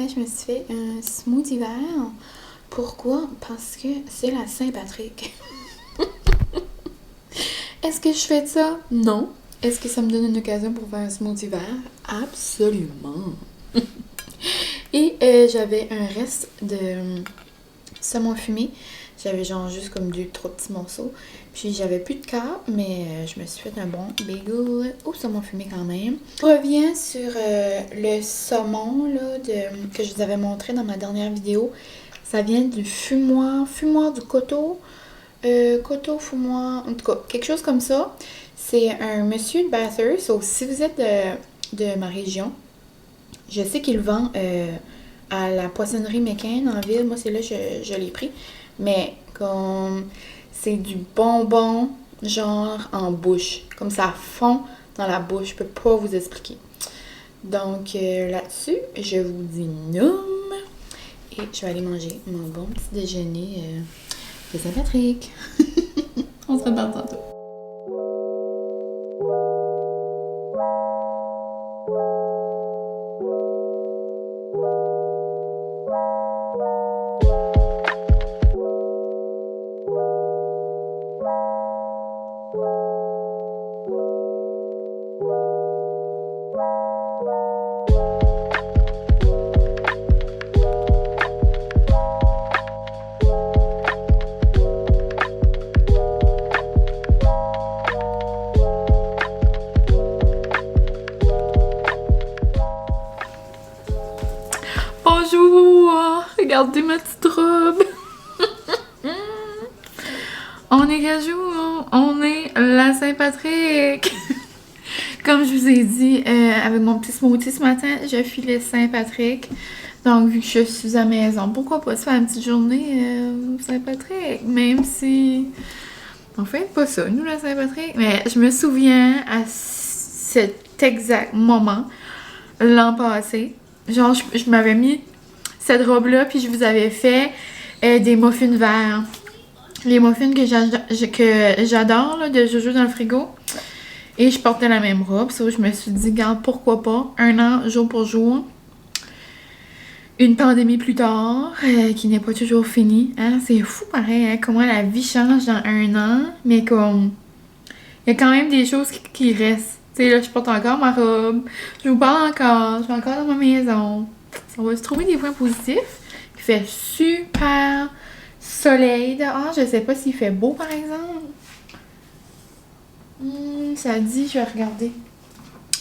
matin, je me suis fait un smoothie vert. Pourquoi? Parce que c'est la Saint-Patrick. Est-ce que je fais ça? Non. Est-ce que ça me donne une occasion pour faire un smoothie vert? Absolument. Et j'avais un reste de saumon fumé. J'avais genre juste comme 2-3 petits morceaux. Puis j'avais plus de carbe, mais je me suis fait un bon bagel au saumon fumé quand même. Je reviens sur le saumon là, que je vous avais montré dans ma dernière vidéo. Ça vient du fumoir du coteau. Coteau, fumoir, en tout cas, quelque chose comme ça. C'est un monsieur de Bathurst. So, si vous êtes de ma région, je sais qu'il vend à la poissonnerie McCain en ville. Moi, c'est là que je l'ai pris. Mais comme c'est du bonbon, genre en bouche. Comme ça fond dans la bouche. Je peux pas vous expliquer. Donc là-dessus, je vous dis noum. Et je vais aller manger mon bon petit déjeuner de Saint-Patrick. On se reparle tantôt. Bonjour! Regardez ma petite robe! On est quel jour? On est la Saint-Patrick! Comme je vous ai dit, avec mon petit smoothie ce matin, je filais Saint-Patrick. Donc, vu que je suis à la maison, pourquoi pas se faire une petite journée Saint-Patrick? Même si on fait pas ça, nous, la Saint-Patrick. Mais je me souviens à cet exact moment, l'an passé, genre, je m'avais mis cette robe-là, puis je vous avais fait des muffins verts. Les muffins que j'adore, là, de Jojo dans le frigo. Et je portais la même robe. So, je me suis dit, regarde, pourquoi pas, un an, jour pour jour. Une pandémie plus tard, qui n'est pas toujours finie. Hein? C'est fou, pareil, hein? Comment la vie change dans un an. Mais comme, il y a quand même des choses qui restent. Tu sais, là, je porte encore ma robe. Je vous parle encore. Je vais encore dans ma maison. On va se trouver des points positifs. Il fait super soleil dehors. Je sais pas s'il fait beau, par exemple. Ça dit, je vais regarder.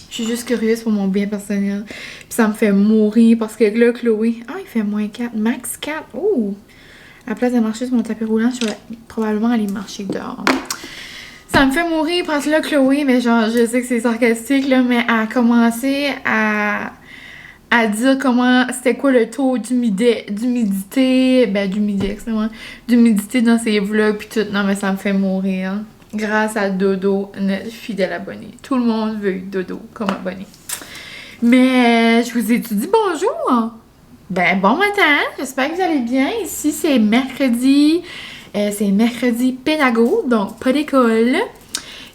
Je suis juste curieuse pour mon bien personnel. Puis ça me fait mourir parce que là, Chloé... Ah, il fait moins 4. Max 4. Ouh! À la place de marcher sur mon tapis roulant, je vais probablement aller marcher dehors. Ça me fait mourir parce que là, Chloé, mais genre, je sais que c'est sarcastique, là, mais elle a commencé à dire comment c'était quoi le taux d'humidité, d'humidité dans ses vlogs pis tout. Non, mais ça me fait mourir. Hein. Grâce à Dodo, notre fidèle abonné. Tout le monde veut Dodo comme abonné. Mais je vous ai tout dit bonjour. Ben, bon matin. J'espère que vous allez bien. Ici, c'est mercredi. C'est mercredi pédago, donc pas d'école.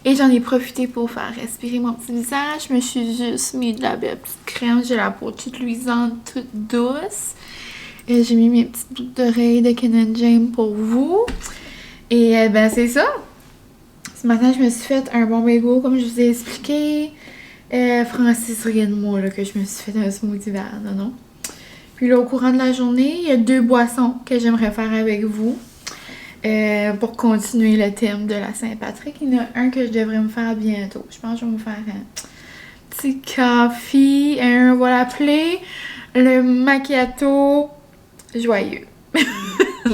Et j'en ai profité pour faire respirer mon petit visage. Je me suis juste mis de la belle petite crème. J'ai la peau toute luisante, toute douce. Et j'ai mis mes petites boucles d'oreilles de Ken & James pour vous. Et ben c'est ça. Ce matin, je me suis fait un bon bagel, comme je vous ai expliqué. Francis, rien de moi là, que je me suis fait un smoothie vert, non. Puis là, au courant de la journée, il y a 2 boissons que j'aimerais faire avec vous. Pour continuer le thème de la Saint-Patrick. Il y en a un que je devrais me faire bientôt. Je pense que je vais me faire un petit café. On va l'appeler le macchiato joyeux.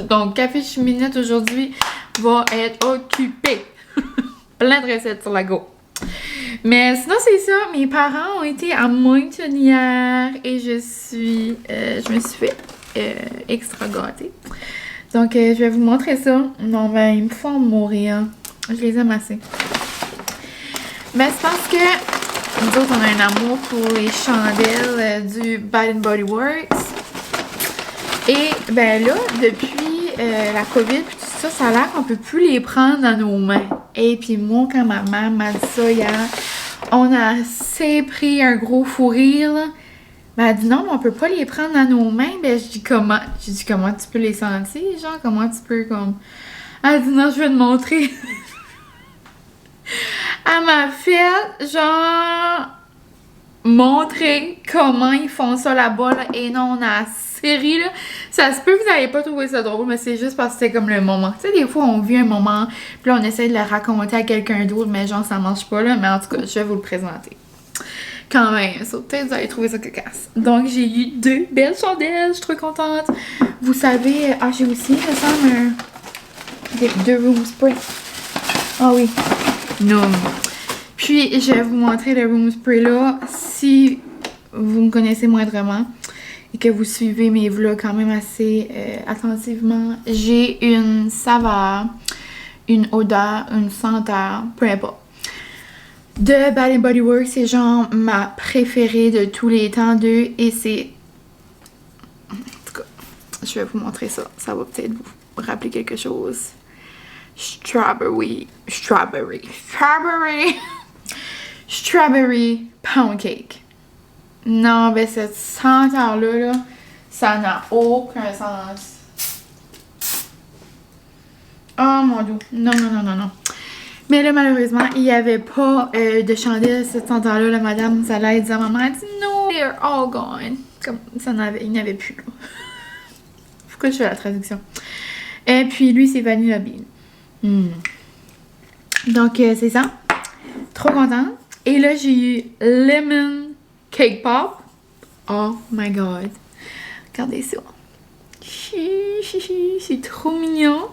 Donc, café cheminette aujourd'hui va être occupé. Plein de recettes sur la go. Mais sinon, c'est ça. Mes parents ont été à Moncton hier et je me suis fait extra gâtée. Donc, je vais vous montrer ça. Non, ben, ils me font mourir. Je les aime assez. Ben, c'est parce que nous autres, on a un amour pour les chandelles du Bath Body Works. Et, ben là, depuis la COVID et tout ça, ça a l'air qu'on peut plus les prendre dans nos mains. Et puis moi, quand ma mère m'a dit ça hier, on a assez pris un gros fou rire, là. Ben, elle dit non, mais on peut pas les prendre dans nos mains. Ben, je dis comment? J'ai dit comment tu peux les sentir, genre, comment tu peux, comme... Elle dit non, je vais te montrer. Elle m'a fait, genre, montrer comment ils font ça là-bas, là. Et non, on a série, là. Ça se peut que vous n'avez pas trouvé ça drôle, mais c'est juste parce que c'est comme le moment. Tu sais, des fois, on vit un moment, puis là, on essaie de le raconter à quelqu'un d'autre, mais genre, ça marche pas, là. Mais en tout cas, je vais vous le présenter. Quand même, peut-être vous allez trouver ça cocasse. Donc, j'ai eu 2 belles chandelles, je suis trop contente. Vous savez, j'ai aussi, il me semble, 2 room spray. Ah oui. Non. Puis, je vais vous montrer le room spray là. Si vous me connaissez moindrement et que vous suivez mes vlogs quand même assez attentivement, j'ai une saveur, une odeur, une senteur, peu importe, de Bath & Body Works. C'est genre ma préférée de tous les temps d'eux et c'est... En tout cas, je vais vous montrer ça. Ça va peut-être vous rappeler quelque chose. Strawberry pound cake. Non, ben cette senteur-là, là, ça n'a aucun sens. Oh mon Dieu. Non, non, non, non, non. Mais là, malheureusement, il n'y avait pas de chandelle cette senteur-là. La madame, ça l'a dit à maman, elle dit non, they're all gone. Comme ça, il n'y avait plus. Là. Pourquoi je fais la traduction? Et puis lui, c'est Vanilla Bean. Donc, c'est ça. Trop contente. Et là, j'ai eu Lemon Cake Pop. Oh my god. Regardez ça. C'est trop mignon.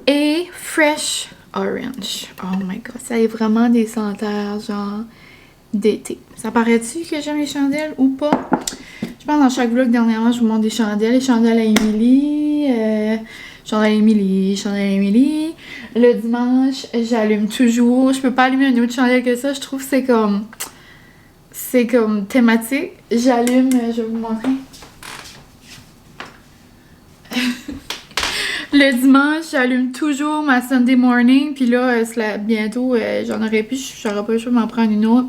Et Fresh Orange. Oh my god. Ça est vraiment des senteurs, genre, d'été. Ça paraît-tu que j'aime les chandelles ou pas? Je pense dans chaque vlog, dernièrement, je vous montre des chandelles. Les chandelles à Émilie. Chandelle à Émilie. Le dimanche, j'allume toujours. Je peux pas allumer une autre chandelle que ça. Je trouve que c'est comme thématique. J'allume, je vais vous montrer. Le dimanche, j'allume toujours ma Sunday morning. Puis là, bientôt, j'en aurais plus. J'aurais pas le choix de m'en prendre une autre.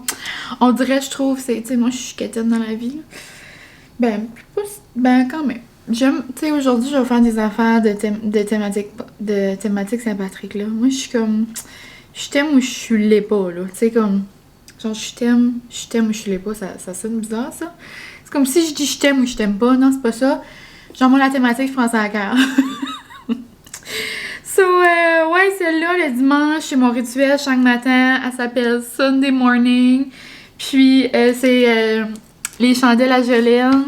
On dirait, je trouve, tu sais, moi, je suis quétaine dans la vie. Ben quand même. J'aime, tu sais, aujourd'hui, je vais faire des affaires de thématique Saint-Patrick, là. Moi, je suis comme, je t'aime ou je l'ai pas, là. Tu sais, comme, genre, je t'aime ou je l'ai pas, ça sonne bizarre, ça. C'est comme si je dis je t'aime ou je t'aime pas. Non, c'est pas ça. Genre, moi, la thématique, je prends ça à cœur. So, ouais, celle-là, le dimanche, c'est mon rituel chaque matin. Elle s'appelle Sunday Morning. Puis, c'est les chandelles à Jolene.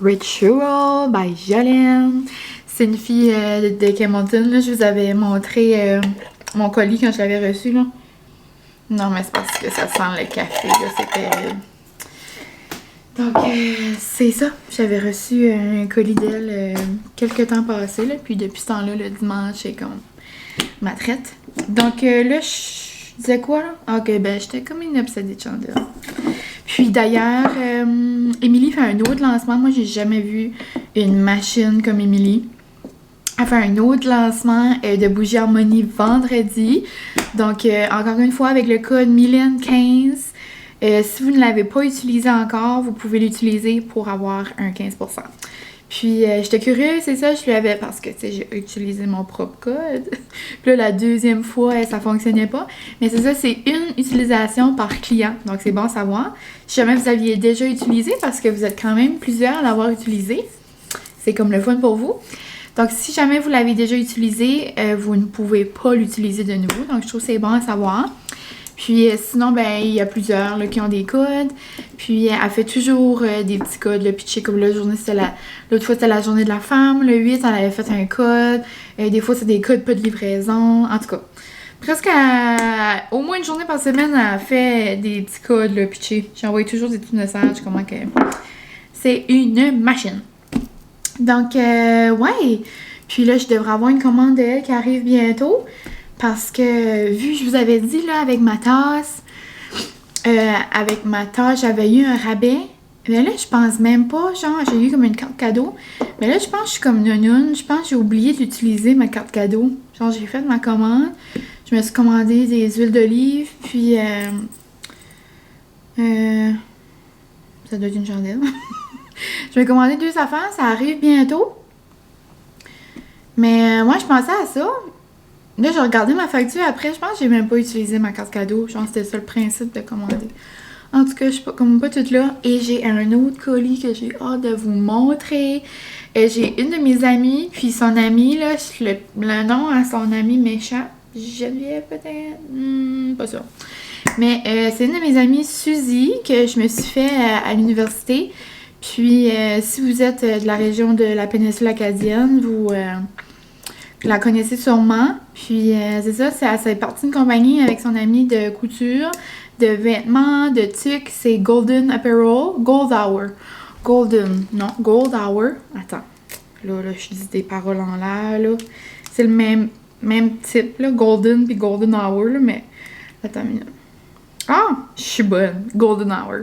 Ritual by Jolene. C'est une fille de Campbellton. Là, je vous avais montré mon colis quand je l'avais reçu. Là. Non, mais c'est parce que ça sent le café. C'est terrible. Donc, c'est ça. J'avais reçu un colis d'elle quelques temps passés. Là, puis depuis ce temps-là, le dimanche, c'est comme ma traite. Donc, là, je disais quoi, là? Ok, ben, j'étais comme une obsédée de chandelle. Puis d'ailleurs, Émilie fait un autre lancement. Moi, j'ai jamais vu une machine comme Émilie. Elle fait un autre lancement de bougies Harmonie vendredi. Donc, encore une fois, avec le code Mylène15. Si vous ne l'avez pas utilisé encore, vous pouvez l'utiliser pour avoir un 15%. Puis, j'étais curieuse, c'est ça, je lui avais, parce que, tu sais, j'ai utilisé mon propre code. Puis là, la deuxième fois, ça fonctionnait pas. Mais c'est ça, c'est une utilisation par client. Donc, c'est bon à savoir. Si jamais vous aviez déjà utilisé, parce que vous êtes quand même plusieurs à l'avoir utilisé, c'est comme le fun pour vous. Donc, si jamais vous l'avez déjà utilisé, vous ne pouvez pas l'utiliser de nouveau. Donc, je trouve que c'est bon à savoir. Puis sinon, ben il y a plusieurs là, qui ont des codes. Puis elle fait toujours des petits codes. Là. Puis tu sais, comme l'autre fois, c'était la journée de la femme. Le 8, elle avait fait un code. Des fois, c'est des codes pas de livraison. En tout cas, presque au moins une journée par semaine, elle fait des petits codes. Là. Puis tu sais, j'envoie toujours des petits messages. Comment que... C'est une machine. Donc, ouais. Puis là, je devrais avoir une commande d'elle qui arrive bientôt. Parce que, vu que je vous avais dit, là, avec ma tasse, j'avais eu un rabais. Mais là, je pense même pas, genre, j'ai eu comme une carte cadeau. Mais là, je pense que je suis comme nounoune. Je pense que j'ai oublié d'utiliser ma carte cadeau. Genre, j'ai fait ma commande. Je me suis commandé des huiles d'olive, puis... Ça doit être une chandelle. Je vais commander 2 affaires, ça arrive bientôt. Mais moi, je pensais à ça. Là, j'ai regardé ma facture après. Je pense que j'ai même pas utilisé ma carte cadeau. Je pense que c'était ça le principe de commander. En tout cas, je suis pas toute là. Et j'ai un autre colis que j'ai hâte de vous montrer. J'ai une de mes amies, puis son amie, là, le nom à son ami m'échappe. Geneviève peut-être? Pas sûr. Mais c'est une de mes amies, Suzy, que je me suis fait à l'université. Puis, si vous êtes de la région de la péninsule acadienne, vous la connaissez sûrement. Puis, c'est ça, c'est parti d'une compagnie avec son ami de couture, de vêtements, de tucs. C'est Golden Apparel, Gold Hour. Golden, non, Gold Hour. Attends, là, je dis des paroles en l'air, là. C'est le même type, là, Golden puis Golden Hour, là, mais... Attends une minute. Ah, je suis bonne. Golden Hour.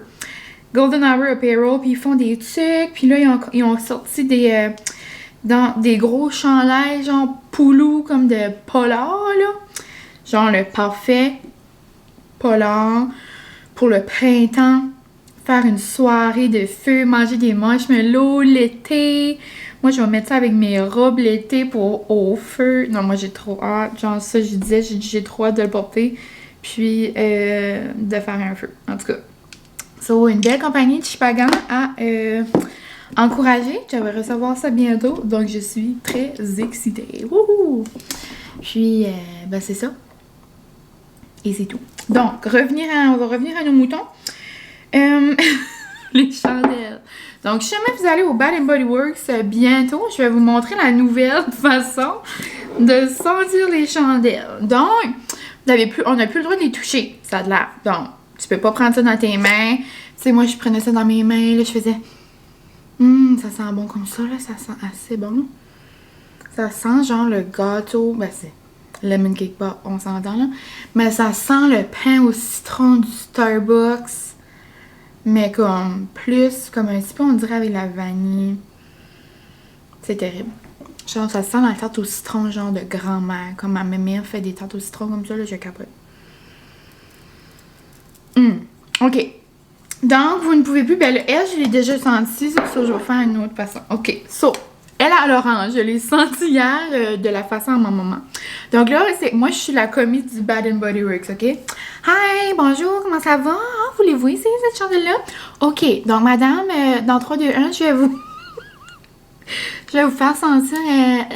Golden Hour Apparel, puis ils font des trucs, puis là, ils ont sorti des gros chandails, genre poulou, comme de polar, là. Genre le parfait polar pour le printemps. Faire une soirée de feu, manger des marshmallows l'été. Moi, je vais mettre ça avec mes robes l'été au feu. Non, moi, j'ai trop hâte. Genre, ça, je disais, j'ai trop hâte de le porter. Puis, de faire un feu. En tout cas. So, une belle compagnie de Chipagan à encourager. Je vais recevoir ça bientôt. Donc, je suis très excitée. Wouhou! Puis, ben, c'est ça. Et c'est tout. Donc, on va revenir à nos moutons. Les chandelles. Donc, si jamais vous allez au Bath Body Works bientôt, je vais vous montrer la nouvelle façon de sentir les chandelles. Donc, on n'a plus le droit de les toucher, ça a de l'air. Donc, tu peux pas prendre ça dans tes mains. Tu sais, moi, je prenais ça dans mes mains, là, je faisais... ça sent bon comme ça, là, ça sent assez bon. Ça sent genre le gâteau, ben c'est lemon cake bar, on s'entend là. Mais ça sent le pain au citron du Starbucks. Mais comme plus, comme un petit peu, on dirait avec la vanille. C'est terrible. Genre, ça sent la tarte au citron, genre de grand-mère. Comme ma mère fait des tartes au citron comme ça, là, je capote. OK. Donc, vous ne pouvez plus. Ben, le L, je l'ai déjà senti. C'est pour ça que je vais faire une autre façon. OK. So, elle à l'orange, je l'ai senti hier de la façon à ma maman. Donc là, moi, je suis la commis du Bath Body Works, OK? Hi, bonjour, comment ça va? Ah, voulez-vous essayer cette chandelle-là? OK, donc madame, dans 3, 2, 1, je vais vous faire sentir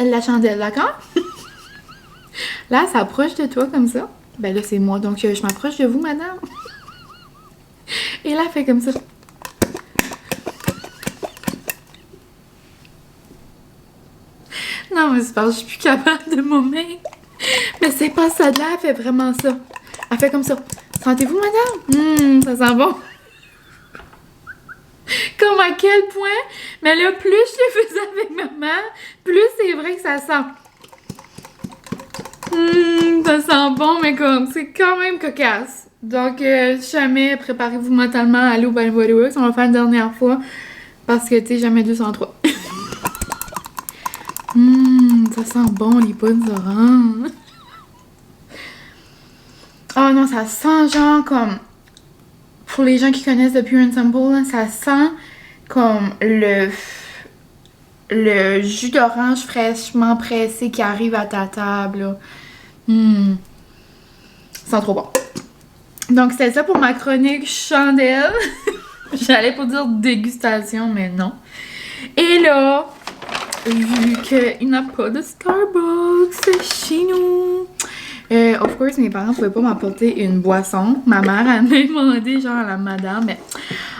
la chandelle, d'accord? Là, ça approche de toi comme ça. Ben là, c'est moi, donc je m'approche de vous, madame. Et là, elle fait comme ça. Non, mais c'est parce que je suis plus capable de m'aimer. Mais c'est pas ça de là, elle fait vraiment ça. Elle fait comme ça. Sentez-vous, madame? Ça sent bon. Comme à quel point? Mais là, plus je le faisais avec maman, plus c'est vrai que ça sent. Ça sent bon, mais comme, c'est quand même cocasse. Donc, jamais, préparez-vous mentalement à aller au Bath Body Works. On va faire une dernière fois. Parce que, tu sais, jamais 203. Ça sent bon, les bonnes oranges. Oh non, ça sent genre comme... Pour les gens qui connaissent The Pure and Simple, là, ça sent comme le jus d'orange fraîchement pressé qui arrive à ta table. Ça sent trop bon. Donc, c'est ça pour ma chronique chandelle. J'allais pour dire dégustation, mais non. Et là, vu qu'il n'y a pas de Starbucks chez nous, of course, mes parents ne pouvaient pas m'apporter une boisson. Ma mère a même demandé, genre, à la madame. Mais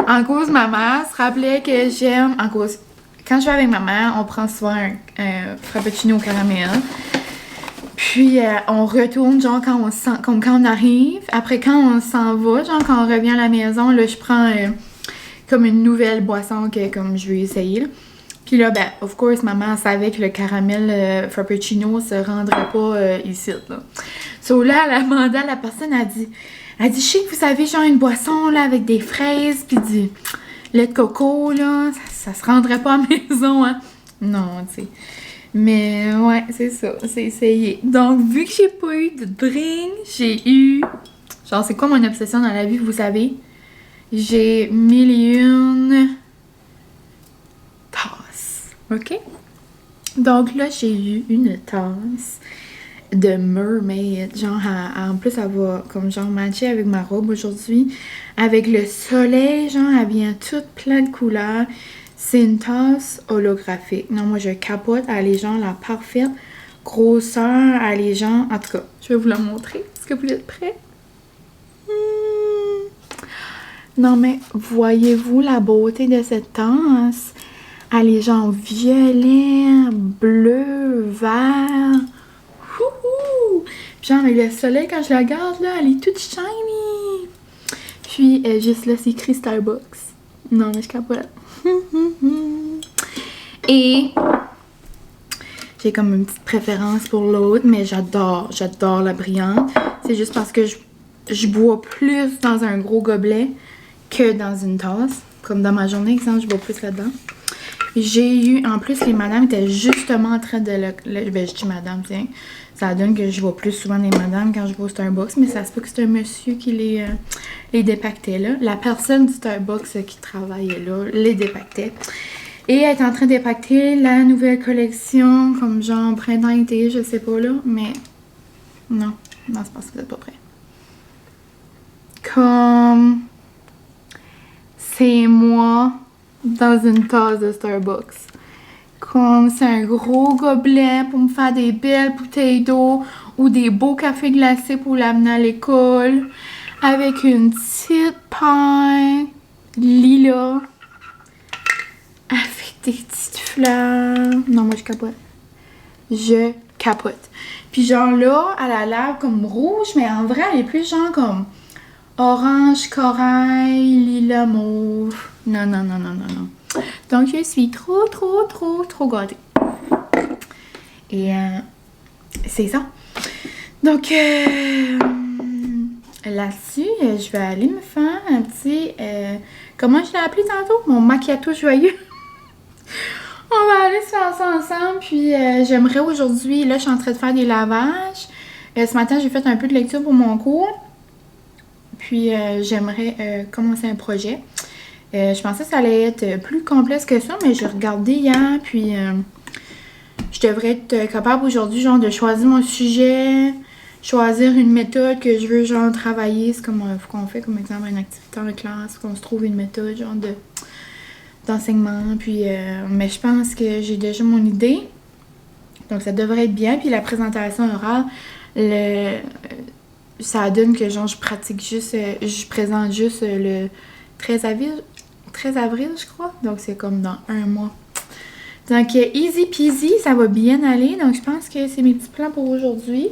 en cause, ma mère se rappelait que j'aime... En cause, quand je vais avec ma mère, on prend souvent un frappuccino au caramel. Puis, on retourne, genre, quand on arrive. Après, quand on s'en va, genre, quand on revient à la maison, là, je prends comme une nouvelle boisson que, comme, je veux essayer, là. Puis là, ben, of course, maman savait que le caramel frappuccino se rendrait pas ici, là. So là, elle a demandé à la personne, elle dit, je sais que vous avez, genre, une boisson, là, avec des fraises, puis du lait de coco, là, ça se rendrait pas à la maison, hein. Non, tu sais. Mais ouais, c'est ça, c'est essayé. Donc, vu que j'ai pas eu de drink, j'ai eu... Genre, c'est quoi mon obsession dans la vie, vous savez? j'ai 1001 tasses. OK? Donc là, j'ai eu une tasse de mermaid. Genre, en plus, elle va comme genre matcher avec ma robe aujourd'hui. Avec le soleil, genre, elle vient toute plein de couleurs. C'est une tasse holographique. Non, moi, je capote. Elle est genre la parfaite grosseur. Elle est genre... En tout cas, je vais vous la montrer. Est-ce que vous êtes prêts? Non, mais voyez-vous la beauté de cette tasse? Elle est genre violet, bleu, vert. Wouhou! Genre, avec le soleil, quand je la regarde, là, elle est toute shiny. Puis, juste là, c'est écrit Starbucks. Non, mais je capote. Et j'ai comme une petite préférence pour l'autre, mais j'adore la brillante. C'est juste parce que je bois plus dans un gros gobelet que dans une tasse. Comme dans ma journée, exemple, je bois plus là-dedans. J'ai eu, en plus, les madames étaient justement en train de ben, je dis madame, tiens. Ça donne que je vois plus souvent les madames quand je vais au Starbucks, mais ça se peut que c'est un monsieur qui les dépactait là. La personne du Starbucks qui travaillait là les dépactait. Et elle est en train de dépacter la nouvelle collection, comme genre printemps-été, je sais pas là, mais non, c'est parce que vous êtes pas prêts. Comme c'est moi dans une tasse de Starbucks. Comme c'est un gros gobelet pour me faire des belles bouteilles d'eau ou des beaux cafés glacés pour l'amener à l'école. Avec une petite paille lilas. Avec des petites fleurs. Non, moi je capote. Je capote. Puis genre là, elle a l'air comme rouge, mais en vrai, elle est plus genre comme orange, corail, lilas, mauve. Non. Donc, je suis trop gâtée. Et c'est ça. Donc, là-dessus, je vais aller me faire un petit... comment je l'ai appelé tantôt? Mon macchiato joyeux. On va aller se faire ça ensemble. Puis, j'aimerais aujourd'hui... Là, je suis en train de faire des lavages. Ce matin, j'ai fait un peu de lecture pour mon cours. Puis, j'aimerais commencer un projet. Je pensais que ça allait être plus complexe que ça, mais j'ai regardé hier, puis je devrais être capable aujourd'hui, genre, de choisir mon sujet, choisir une méthode que je veux, genre, travailler. C'est comme qu'on fait, comme exemple, une activité en classe, qu'on se trouve une méthode, genre, d'enseignement. Puis, mais je pense que j'ai déjà mon idée. Donc, ça devrait être bien. Puis, la présentation orale, ça donne que, genre, je pratique juste, je présente juste le 13 avril, je crois. Donc, c'est comme dans un mois. Donc, easy peasy, ça va bien aller. Donc, je pense que c'est mes petits plans pour aujourd'hui.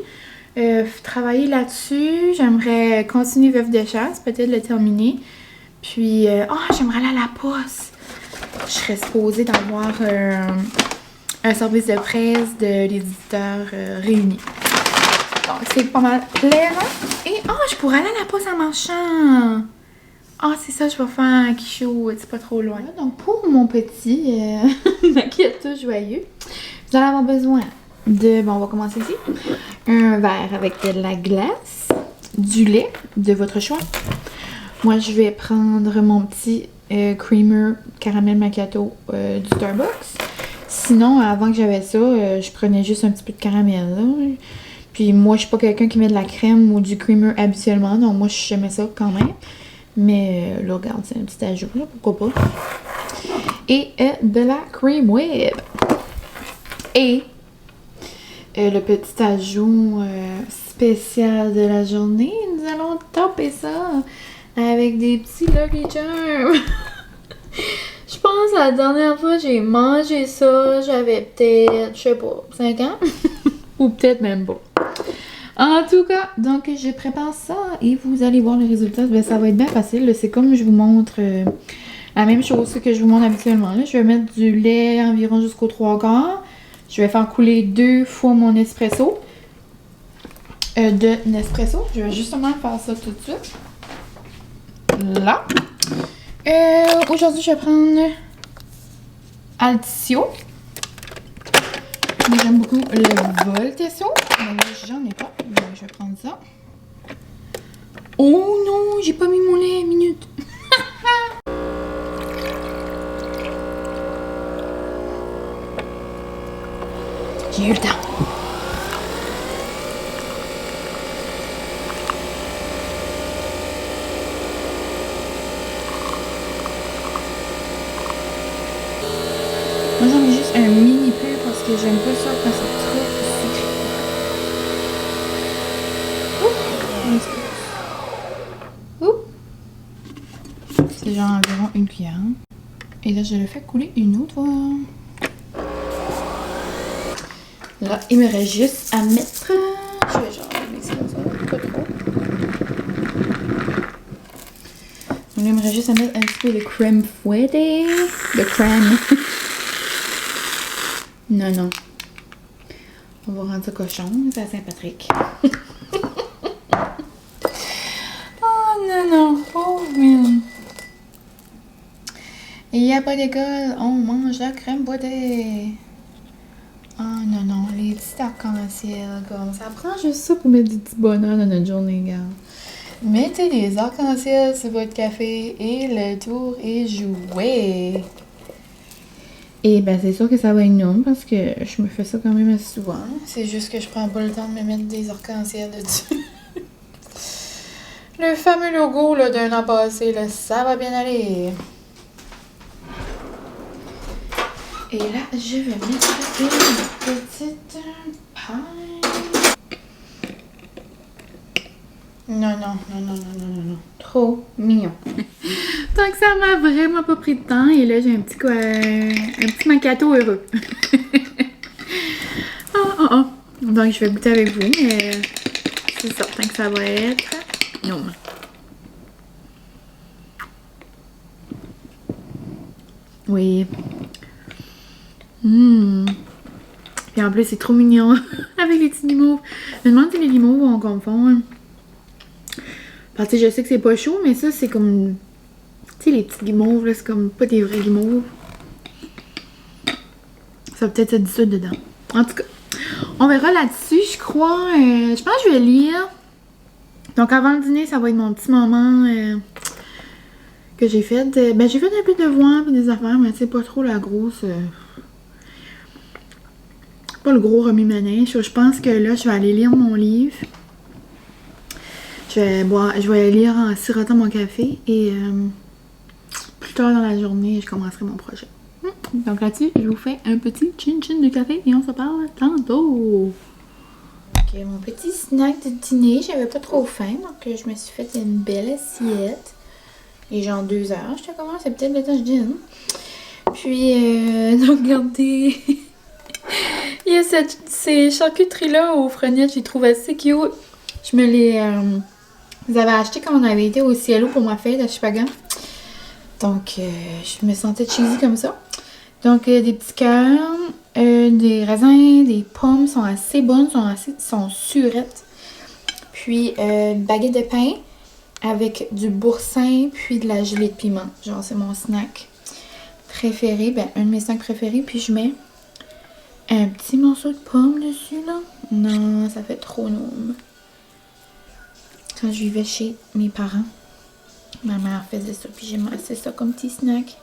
Travailler là-dessus. J'aimerais continuer Veuve de chasse, peut-être le terminer. Puis, j'aimerais aller à la poste. Je serais supposée d'avoir un service de presse de l'éditeur réuni. Donc, c'est pas mal plaisant. Et, je pourrais aller à la poste en marchant. C'est ça, je vais faire un quichou, c'est pas trop loin. Donc, pour mon petit macchiato joyeux, vous allez avoir besoin de, on va commencer ici, un verre avec de la glace, du lait de votre choix. Moi, je vais prendre mon petit creamer caramel macchiato du Starbucks. Sinon, avant que j'avais ça, je prenais juste un petit peu de caramel, là. Puis moi, je suis pas quelqu'un qui met de la crème ou du creamer habituellement, donc moi, j'aimais ça quand même. Mais là, regarde, c'est un petit ajout, là, pourquoi pas. Et de la cream whip. Et le petit ajout spécial de la journée, nous allons topper ça avec des petits Lucky Charms. Je pense à la dernière fois j'ai mangé ça, j'avais peut-être, je sais pas, 5 ans. Ou peut-être même pas. En tout cas, donc je prépare ça et vous allez voir le résultat. Ben, ça va être bien facile. C'est comme je vous montre la même chose que je vous montre habituellement. Là, je vais mettre du lait environ jusqu'aux 3/4. Je vais faire couler 2 fois mon espresso. De Nespresso. Je vais justement faire ça tout de suite. Là. Aujourd'hui, je vais prendre Altisio. J'aime beaucoup le Voltesso. Mais là, j'en ai pas. Donc, je vais prendre ça. Oh non, j'ai pas mis mon lait. Minute. J'ai eu le temps. Moi, j'en ai juste un mini peu parce que j'aime pas ça quand c'est trop sucré. C'est genre environ une cuillère. Et là, je le fais couler une autre fois. Là, il me reste juste à mettre... Je vais genre mixer comme ça, pas trop. Donc là, il me reste juste à mettre un petit peu de crème fouettée. De crème. Non, non. On va rendre ça cochon, c'est à Saint-Patrick. Oh non, non, pauvre mine. Il n'y a pas d'école, on mange la crème fouettée. Oh non, non, les petits arcs-en-ciel, comme ça prend juste ça pour mettre du petit bonheur dans notre journée, gars. Mettez des arcs-en-ciel sur votre café et le tour est joué. Et ben c'est sûr que ça va être non parce que je me fais ça quand même assez souvent. C'est juste que je prends pas le temps de me mettre des arcs-en-ciel dessus. Le fameux logo là, d'un an passé, là, ça va bien aller. Et là, je vais mettre une petite paille. Non, non, non, non, non, non, non, non. Trop mignon. Donc ça m'a vraiment pas pris de temps. Et là, j'ai un petit macchiato heureux. Donc, je vais goûter avec vous, mais c'est certain que ça va être... Non. Oui. Puis en plus, c'est trop mignon avec les petits guimauves. Je me demande si les guimauves on confond. Parce que je sais que c'est pas chaud, mais ça, c'est comme... Tu sais, les petits guimauves, là, c'est comme pas des vrais guimauves. Ça va peut-être se dissoudre dedans. En tout cas, on verra là-dessus, je crois. Je pense que je vais lire. Donc, avant le dîner, ça va être mon petit moment que j'ai fait. Ben, j'ai fait un peu de devoirs et des affaires, mais tu sais, pas trop la grosse... pas le gros remue-ménage. Je pense que là, je vais aller lire mon livre. Je vais lire en sirotant mon café et plus tard dans la journée, je commencerai mon projet. Donc là-dessus, je vous fais un petit chin-chin de café et on se parle tantôt. Ok, mon petit snack de dîner, j'avais pas trop faim, donc je me suis fait une belle assiette. Et genre 2 heures, je te commence, c'est peut-être le temps que je dîne. Puis, donc regardez, il y a ces charcuteries-là aux frennettes, je les trouve assez cute. Je me les avais achetées quand on avait été au Cielo pour ma fête à Chupagan. Donc, je me sentais cheesy comme ça. Donc, des petits cœurs, des raisins, des pommes sont assez bonnes, sont surettes. Puis, une baguette de pain avec du boursin, puis de la gelée de piment. Genre, c'est mon snack préféré. Ben, un de mes snacks préférés. Puis, je mets un petit morceau de pomme dessus, là. Non, ça fait trop noum. Quand je vivais chez mes parents, ma mère faisait ça, puis j'ai assez ça comme petit snack.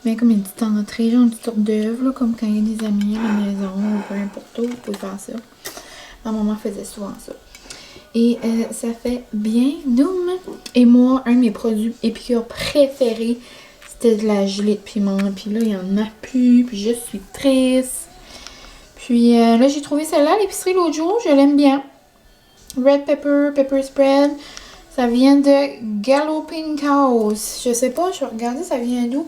Mais comme une petite entrée, genre une petite hors d'œuvre, là, comme quand il y a des amis à la maison, ou peu importe où, vous pouvez faire ça. Ma maman faisait souvent ça. Et ça fait bien noum. Et moi, un de mes produits épicures préférés, c'était de la gelée de piment. Puis là, il y en a plus, puis je suis triste. Puis là, j'ai trouvé celle-là à l'épicerie l'autre jour, je l'aime bien. Red pepper, pepper spread. Ça vient de Galloping Cows. Je sais pas, je vais regarder, ça vient d'où?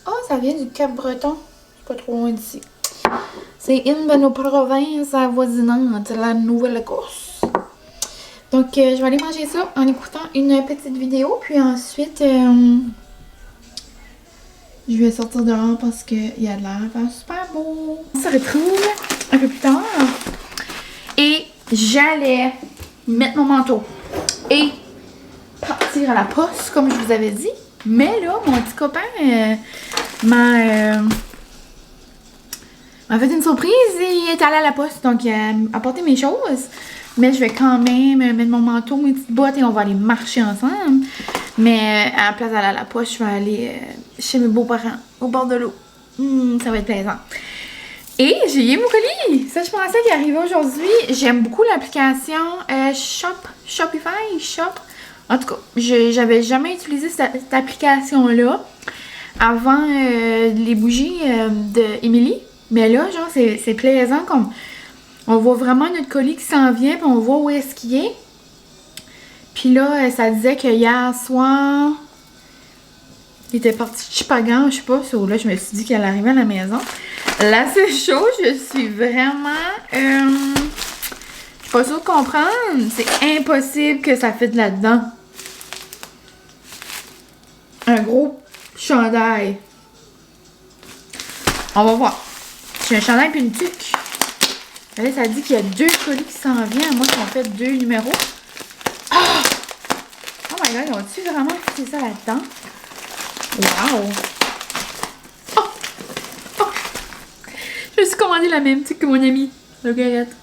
Ah, ça vient du Cap-Breton. C'est pas trop loin d'ici. C'est une de nos provinces avoisinantes, la Nouvelle-Écosse. Donc, je vais aller manger ça en écoutant une petite vidéo. Puis ensuite, je vais sortir dehors parce qu'il y a de l'air super beau. On se retrouve un peu plus tard. Et j'allais mettre mon manteau et partir à la poste, comme je vous avais dit. Mais là, mon petit copain m'a fait une surprise. Il est allé à la poste, donc il a apporté mes choses. Mais je vais quand même mettre mon manteau, mes petites bottes et on va aller marcher ensemble. Mais à la place d'aller à la poste, je vais aller chez mes beaux-parents, au bord de l'eau. Ça va être plaisant. Et j'ai eu mon colis! Ça, je pensais qu'il arrivait aujourd'hui. J'aime beaucoup l'application Shopify, Shop. En tout cas, j'avais jamais utilisé cette application-là avant les bougies de Emily. Mais là, genre, c'est plaisant comme on voit vraiment notre colis qui s'en vient, puis on voit où est-ce qu'il est. Puis là, ça disait que hier soir, il était parti de Chipagan, je sais pas. Là, je me suis dit qu'elle arrivait à la maison. La seule chose, je suis vraiment... je suis pas sûre de comprendre. C'est impossible que ça fitte là-dedans. Un gros chandail. On va voir. J'ai un chandail puis une tuque. Là, ça dit qu'il y a 2 colis qui s'en viennent. Moi, qui ont fait 2 numéros. Oh! Oh my god, ils ont-tu vraiment fait ça là-dedans? Wow! Oh! Oh! Je me suis commandé la même tuque que mon ami. Le galette.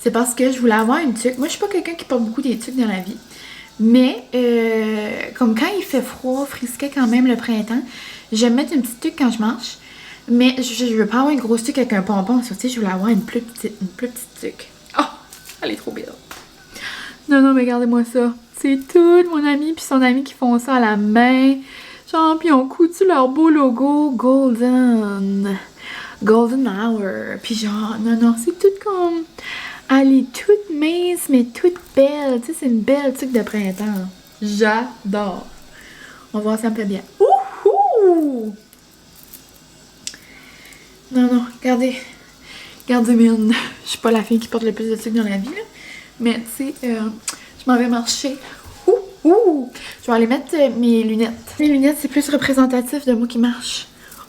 C'est parce que je voulais avoir une tuque. Moi, je suis pas quelqu'un qui porte beaucoup des tuques dans la vie. Mais, comme quand il fait froid, frisquet quand même le printemps, j'aime mettre une petite tuque quand je marche. Mais je veux pas avoir une grosse tuque avec un pompon. Surtout, je voulais avoir une plus petite tuque. Oh! Elle est trop belle. Non, mais regardez-moi ça. C'est tout mon ami puis son ami qui font ça à la main. Genre, puis ils ont cousu leur beau logo Golden Hour. Puis genre, non, c'est tout comme... Elle est toute mince, mais toute belle. Tu sais, c'est une belle tuque de printemps. J'adore. On va voir si ça me plaît bien. Ouhou! Non, regardez. Regardez, mine. Je suis pas la fille qui porte le plus de tuques dans la vie, là. Mais, tu sais, je m'en vais marcher. Ouh! Je vais aller mettre mes lunettes. Mes lunettes, c'est plus représentatif de moi qui marche.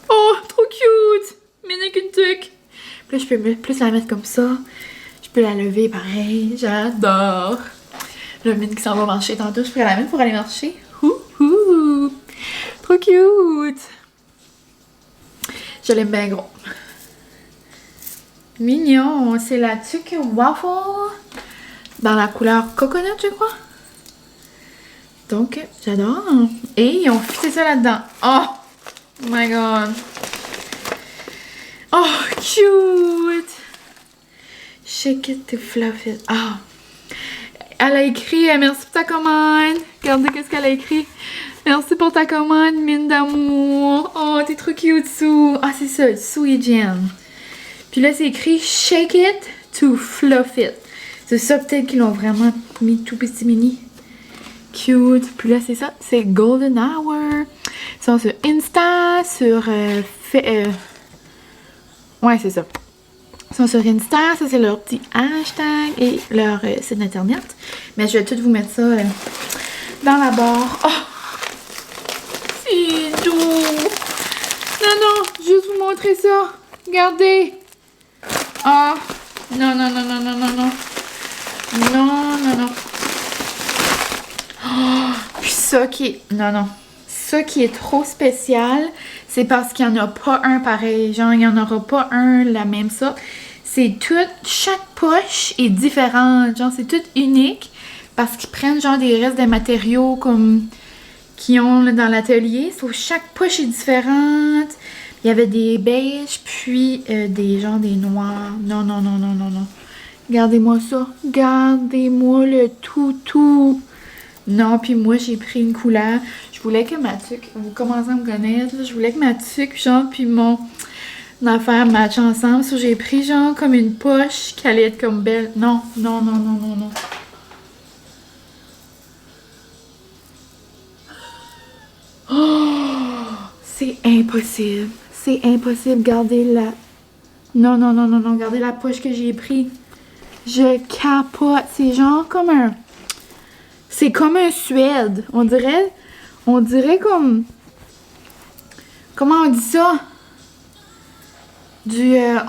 Oh, trop cute! Mais n'est qu'une tuque. Puis là, je peux plus la mettre comme ça. Je peux la lever pareil. J'adore. Le mine qui s'en va marcher tantôt, je pourrais la mettre pour aller marcher. Ouh! Trop cute! Je l'aime bien gros. Mignon. C'est la tuque waffle dans la couleur coconut, je crois. Donc, j'adore. Et ils ont fixé ça là-dedans. Oh my god. Oh, cute. Shake it to fluff it. Ah. Elle a écrit merci pour ta commande. Regardez qu'est-ce qu'elle a écrit. Merci pour ta commande, mine d'amour. Oh, t'es trop cute, Sue. Ah, c'est ça, Sue et Jen. Puis là, c'est écrit shake it to fluff it. C'est ça, peut-être qu'ils l'ont vraiment mis tout petit mini. Cute. Puis là, c'est ça. C'est Golden Hour. Ils sont sur Insta, sur... ouais, c'est ça. Ils sont sur Insta. Ça, c'est leur petit hashtag et leur site internet. Mais je vais tout vous mettre ça dans la barre. Oh! C'est doux! Non, juste vous montrer ça. Regardez. Ah! Oh. Non. Non. Oh, puis ça qui est... Non. Ça qui est trop spécial, c'est parce qu'il n'y en a pas un pareil. Genre, il n'y en aura pas un la même sorte. C'est tout... Chaque poche est différente. Genre, c'est tout unique. Parce qu'ils prennent genre des restes de matériaux comme... qu'ils ont là, dans l'atelier. Sauf chaque poche est différente. Il y avait des beiges, puis des noirs. Non. Regardez-moi ça. Regardez-moi le tout. Non, puis moi, j'ai pris une couleur. Je voulais que ma tuque, vous commencez à me connaître, là, je voulais que ma tuque, genre, puis mon affaire matchent ensemble. So, j'ai pris, genre, comme une poche qui allait être comme belle. Non. Oh! C'est impossible. C'est impossible. Regardez la... Non. Regardez la poche que j'ai pris. Je capote. C'est genre comme un... C'est comme un suède. On dirait comme... Comment on dit ça?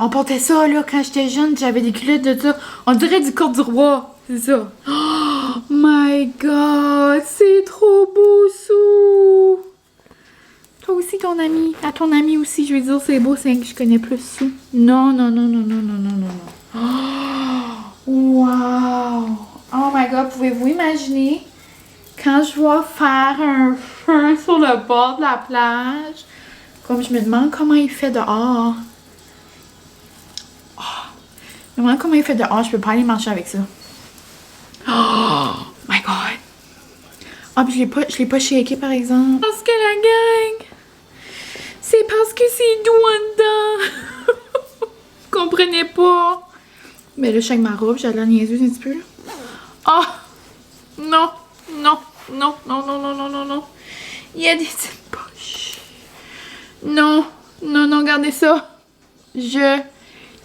On portait ça, là, quand j'étais jeune. J'avais des culottes de ça. On dirait du corps du roi. C'est ça. Oh my god! C'est trop beau, Sue! Toi aussi, ton ami. À ton ami aussi, je veux dire, c'est beau, c'est que je connais plus Sue. Non. Oh, wow! Oh my god, pouvez-vous imaginer quand je vais faire un feu sur le bord de la plage? Comme je me demande comment il fait dehors. Oh, je me demande comment il fait dehors. Je peux pas aller marcher avec ça. Oh my god. Ah, puis je l'ai pas shaké par exemple. Parce que la gang, c'est parce que c'est doux en dedans. Vous comprenez pas. Mais là, je suis avec ma robe, j'ai l'air niaiseuse un petit peu. Oh! Non! Non! Non! Non! Non! Non! Non! Non! Non! Il y a des petites poches. Non! Non! Non! Regardez ça! Je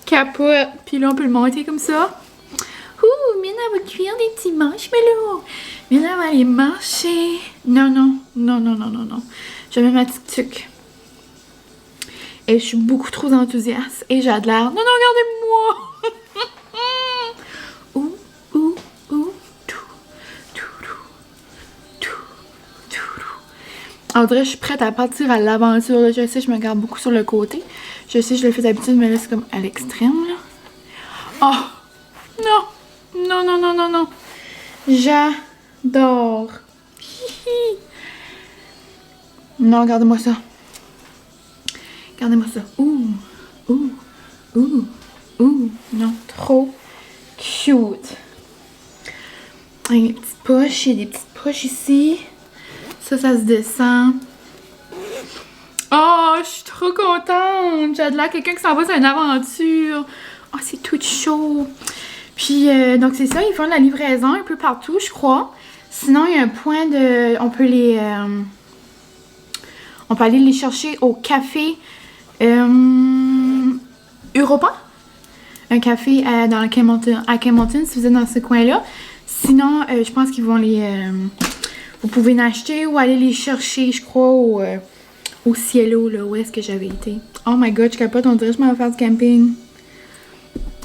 capote. Puis là, on peut le monter comme ça. Ouh! Mina va cuire des petits marshmallows. Mina va aller marcher. Non! Non! Non! Non! Non! Non! Non! Je mets ma petite tuque. Et je suis beaucoup trop enthousiaste. Et j'ai de l'air. Non! Non! Regardez-moi! On dirait que je suis prête à partir à l'aventure. Je sais, je me garde beaucoup sur le côté. Je sais, je le fais d'habitude, mais là, c'est comme à l'extrême. Oh! Non! Non, non, non, non, non. J'adore. Non, regardez-moi ça. Regardez-moi ça. Ouh! Ouh! Ouh! Ouh! Non, trop cute. Il y a des petites poches. Il y a des petites poches ici. Ça se descend. Oh, je suis trop contente. J'ai de là quelqu'un qui s'en va sur une aventure. Oh, c'est tout chaud. Puis, donc c'est ça, ils font de la livraison un peu partout, je crois. Sinon, il y a un point de... On peut aller les chercher au café Europa. Un café à Campbellton, si vous êtes dans ce coin-là. Sinon, je pense qu'ils vont les... vous pouvez en acheter ou aller les chercher, je crois, au Cielo, là, où est-ce que j'avais été. Oh my god, je capote, on dirait que je m'en vais faire du camping.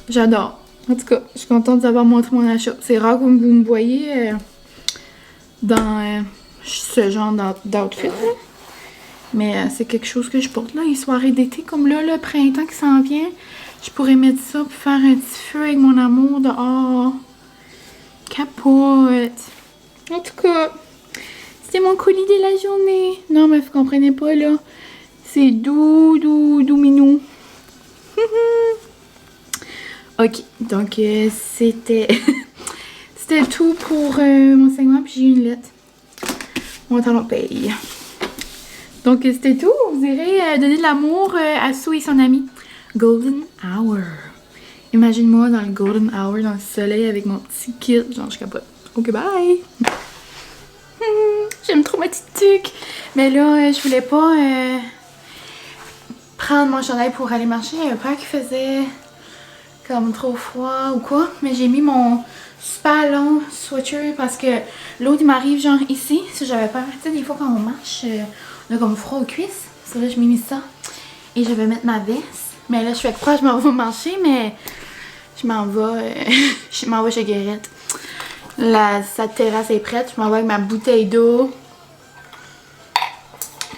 J'adore. En tout cas, je suis contente d'avoir montré mon achat. C'est rare que vous me voyez dans ce genre d'outfit, là. Mais c'est quelque chose que je porte, là, les soirées d'été, comme là, le printemps qui s'en vient. Je pourrais mettre ça pour faire un petit feu avec mon amour dehors. Capote. En tout cas... C'est mon colis de la journée. Non, mais vous comprenez pas, là. C'est doux, doux, doux minou. Ok, donc c'était... c'était tout pour mon segment, puis j'ai une lettre. Mon talon paye. Donc c'était tout. Vous irez donner de l'amour à Sue et son ami. Golden Hour. Imagine-moi dans le Golden Hour, dans le soleil, avec mon petit kit. Genre, je capote. Ok, bye! J'aime trop ma petite tuque. Mais là, je voulais pas prendre mon chandail pour aller marcher. J'avais peur qu'il faisait comme trop froid ou quoi. Mais j'ai mis mon super long sweater parce que l'autre il m'arrive genre ici. Si j'avais peur. Tu sais, des fois quand on marche, on a comme froid aux cuisses. Ça là, je m'ai mis ça. Et je vais mettre ma veste. Mais là, je fais croire que je m'en vais marcher, mais je m'en vais. Je m'en vais chez Guérette. Sa terrasse est prête. Je m'en vais avec ma bouteille d'eau.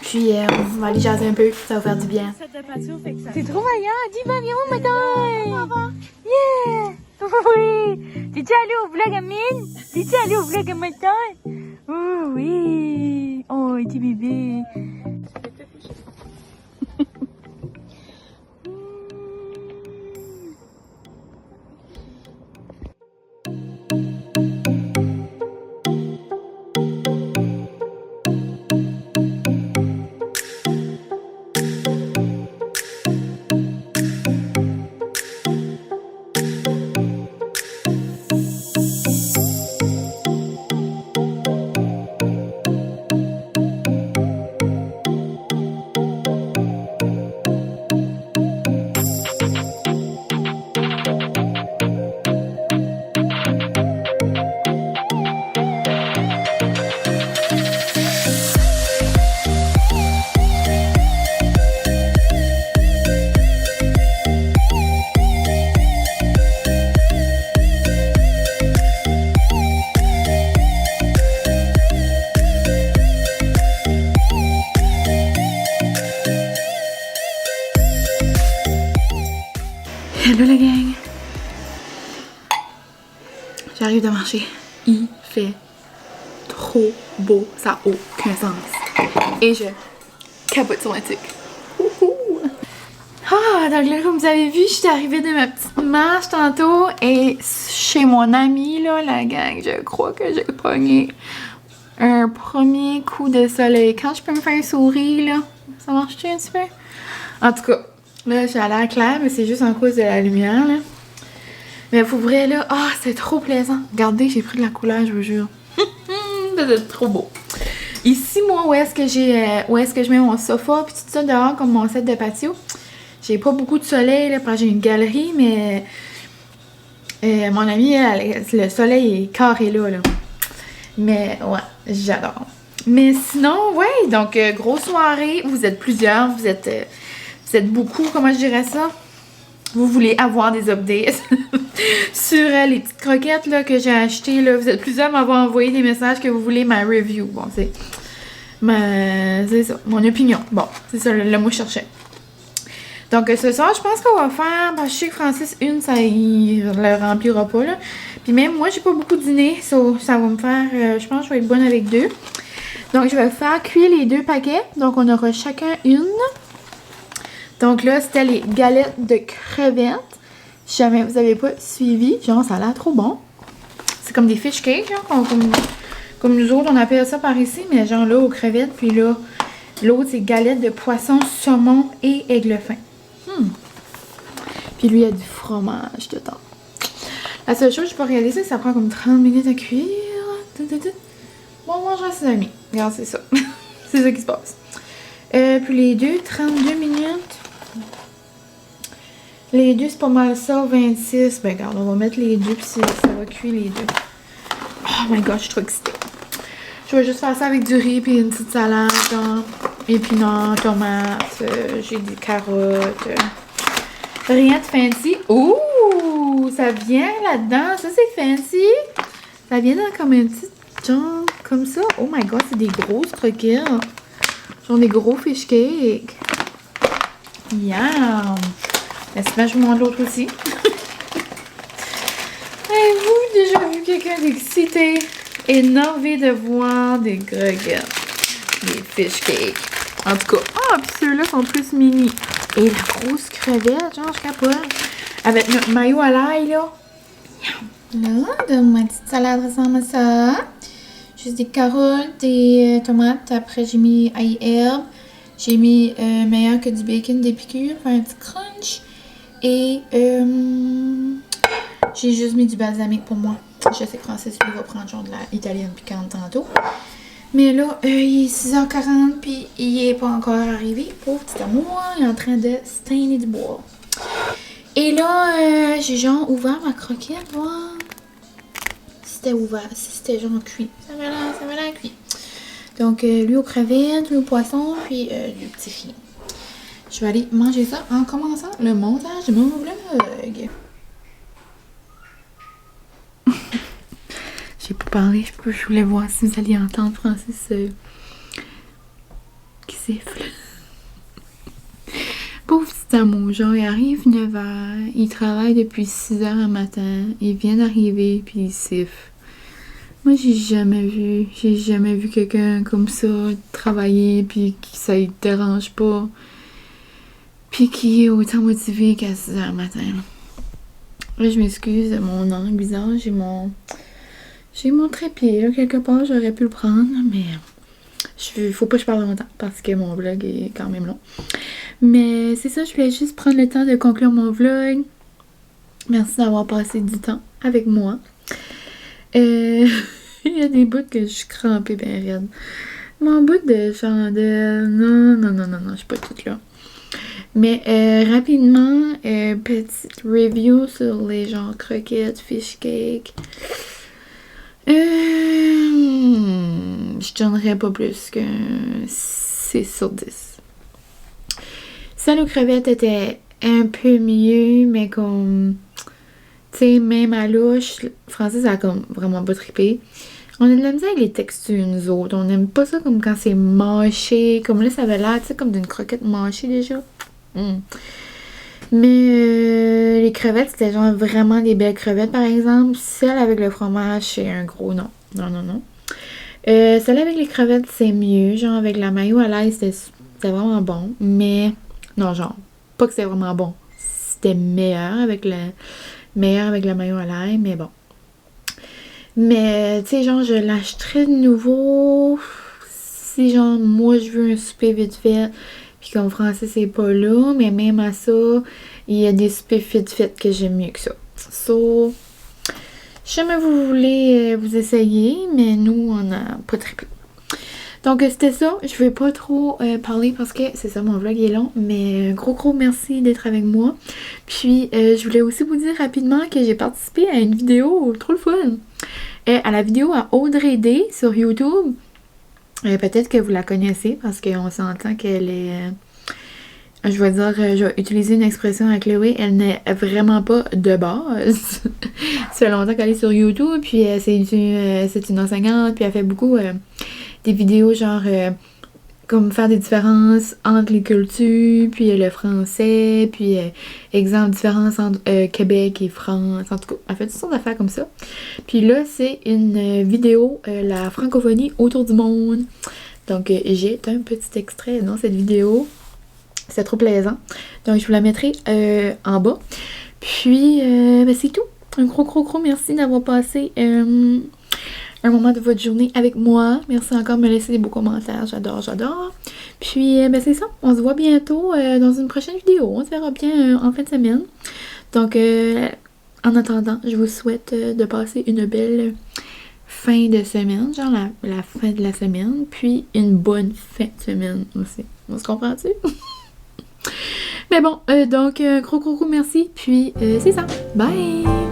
Puis on va aller jaser un peu. Ça va faire du bien. C'est trop vaillant. Dis viens où maintenant? Yeah! Oui! T'es-tu allé au vlog à mine? T'es-tu allé au vlog à matin? Oh oui! Oh, petit bébé! Hello la gang! J'arrive de marcher. Il fait trop beau. Ça n'a aucun sens. Et je capote sur ma tuque. Ah, donc là, comme vous avez vu, je suis arrivée de ma petite marche tantôt et chez mon ami, là, la gang, je crois que j'ai pogné un premier coup de soleil. Quand je peux me faire sourire, là, ça marche-tu un petit peu? En tout cas, là, j'ai l'air clair, mais c'est juste en cause de la lumière, là. Mais pour vrai, là, c'est trop plaisant. Regardez, j'ai pris de la couleur, je vous jure. C'est trop beau. Ici, moi, où est-ce que je mets mon sofa, puis tout ça dehors, comme mon set de patio. J'ai pas beaucoup de soleil, là, parce que j'ai une galerie, mais mon ami, le soleil est carré là. Mais ouais, j'adore. Mais sinon, ouais, donc grosse soirée, vous êtes plusieurs, vous êtes beaucoup, comment je dirais ça? Vous voulez avoir des updates sur les petites croquettes là, que j'ai achetées. Là. Vous êtes plusieurs à m'avoir envoyé des messages que vous voulez ma review. Bon, c'est ça, mon opinion. Bon, c'est ça le mot que je cherchais. Donc ce soir, je pense qu'on va faire, parce que je sais que Francis, il le remplira pas, là. Puis même moi, j'ai pas beaucoup dîné, ça va me faire, je pense que je vais être bonne avec 2. Donc je vais faire cuire les 2 paquets, donc on aura chacun une. Donc là, c'était les galettes de crevettes. Si jamais vous n'avez pas suivi, genre ça a l'air trop bon. C'est comme des fish cakes, genre, comme nous autres, on appelle ça par ici, mais genre là, aux crevettes, puis là, l'autre, c'est galettes de poisson, saumon et aigle fin. Puis lui, il y a du fromage dedans. La seule chose que je peux réaliser, c'est que ça prend comme 30 minutes à cuire. Bon, on mangera ses amis. Regarde, c'est ça. C'est ça qui se passe. Puis les deux, 32 minutes. Les deux, c'est pas mal ça, 26. Ben regarde, on va mettre les deux, puis ça va cuire les deux. Oh my god, je suis trop excitée. Je vais juste faire ça avec du riz, puis une petite salade, genre épinards, tomates, j'ai des carottes. Rien de fancy. Ouh! Ça vient là-dedans. Ça, c'est fancy. Ça vient dans comme un petit genre comme ça. Oh my god, c'est des grosses croquettes. Genre des gros fish cakes. Yum! Laisse-moi, je vous montre l'autre aussi. Avez-vous déjà vu quelqu'un d'excité? Énervé de voir des croquettes. Des fish cakes. En tout cas, puis ceux-là sont plus mini. Et la grosse crevette, genre, je capote. Avec notre maillot à l'ail, là. Là, de ma petite salade ressemble à ça. Juste des carottes, des tomates. Après, j'ai mis ail herbe. J'ai mis meilleur que du bacon, des piqûres, pour un petit crunch. Et j'ai juste mis du balsamique pour moi. Je sais que Francis, lui, va prendre genre de la italienne piquante tantôt. Mais là, il est 6h40, puis il est pas encore arrivé. Pauvre petit amour, il est en train de steiner du bois. Et là, j'ai genre ouvert ma croquette, voir si c'était ouvert, si c'était genre cuit. Ça va l'air cuit. Donc, lui aux crevettes, lui au poisson, puis du petit chien. Je vais aller manger ça en commençant le montage de mon vlog. J'ai pas parlé, je voulais voir si vous alliez entendre Francis qui siffle. Pauvre petit amour, genre il arrive 9h, il travaille depuis 6h le matin, il vient d'arriver puis il siffle. Moi j'ai jamais vu quelqu'un comme ça travailler puis que ça ne dérange pas. Puis qui est autant motivé qu'à 6h le matin. Là je m'excuse de mon angle bizarre, j'ai mon trépied, là, quelque part, j'aurais pu le prendre, mais faut pas que je parle longtemps, parce que mon vlog est quand même long. Mais c'est ça, je voulais juste prendre le temps de conclure mon vlog. Merci d'avoir passé du temps avec moi. Il y a des bouts que je suis crampée bien raide. Mon bout de chandelle, non, je suis pas toute là. Mais rapidement, petite review sur les genres croquettes, fish cake. Je donnerais pas plus que 6 sur 10. Celle aux crevettes était un peu mieux, mais comme, tu sais, même à louche, Francis a comme vraiment pas trippé. On a de la misère avec les textures, nous autres. On aime pas ça comme quand c'est mâché. Comme là, ça avait l'air, tu sais, comme d'une croquette mâchée déjà. Mais les crevettes, c'était genre vraiment des belles crevettes, par exemple. Celle avec le fromage, c'est un gros non. Non. Celle avec les crevettes, c'est mieux. Genre avec la mayo à l'ail, c'était vraiment bon. Mais, non, genre, Pas que c'était vraiment bon. C'était meilleur avec le maillot à l'ail, mais bon. Mais, tu sais, genre, je l'achèterais de nouveau si, genre, moi, je veux un souper vite fait, puis comme Francis c'est pas là, mais même à ça, il y a des soupers vite fait que j'aime mieux que ça. So, jamais vous voulez vous essayer, mais nous, on a pas trippé. Donc, c'était ça. Je vais pas trop parler parce que c'est ça, mon vlog est long. Mais gros merci d'être avec moi. Puis, je voulais aussi vous dire rapidement que j'ai participé à une vidéo trop le fun. À la vidéo à Audrey D sur YouTube. Peut-être que vous la connaissez parce qu'on s'entend qu'elle est... je vais dire, je vais utiliser une expression à Chloé, elle n'est vraiment pas de base. Ça fait longtemps qu'elle est sur YouTube, puis c'est une enseignante, puis elle fait beaucoup des vidéos genre comme faire des différences entre les cultures, puis le français, puis exemple, différence entre Québec et France, en tout cas, elle fait toutes sortes d'affaires comme ça. Puis là, c'est une vidéo, la francophonie autour du monde. Donc, j'ai un petit extrait dans cette vidéo. C'est trop plaisant. Donc, je vous la mettrai en bas. Puis, ben, c'est tout. Un gros merci d'avoir passé un moment de votre journée avec moi. Merci encore de me laisser des beaux commentaires. J'adore. Puis, ben, c'est ça. On se voit bientôt dans une prochaine vidéo. On se verra bien en fin de semaine. Donc, en attendant, je vous souhaite de passer une belle fin de semaine. Genre la fin de la semaine. Puis, une bonne fin de semaine aussi. On se comprend-tu? Mais bon, donc, gros merci. Puis, c'est ça. Bye!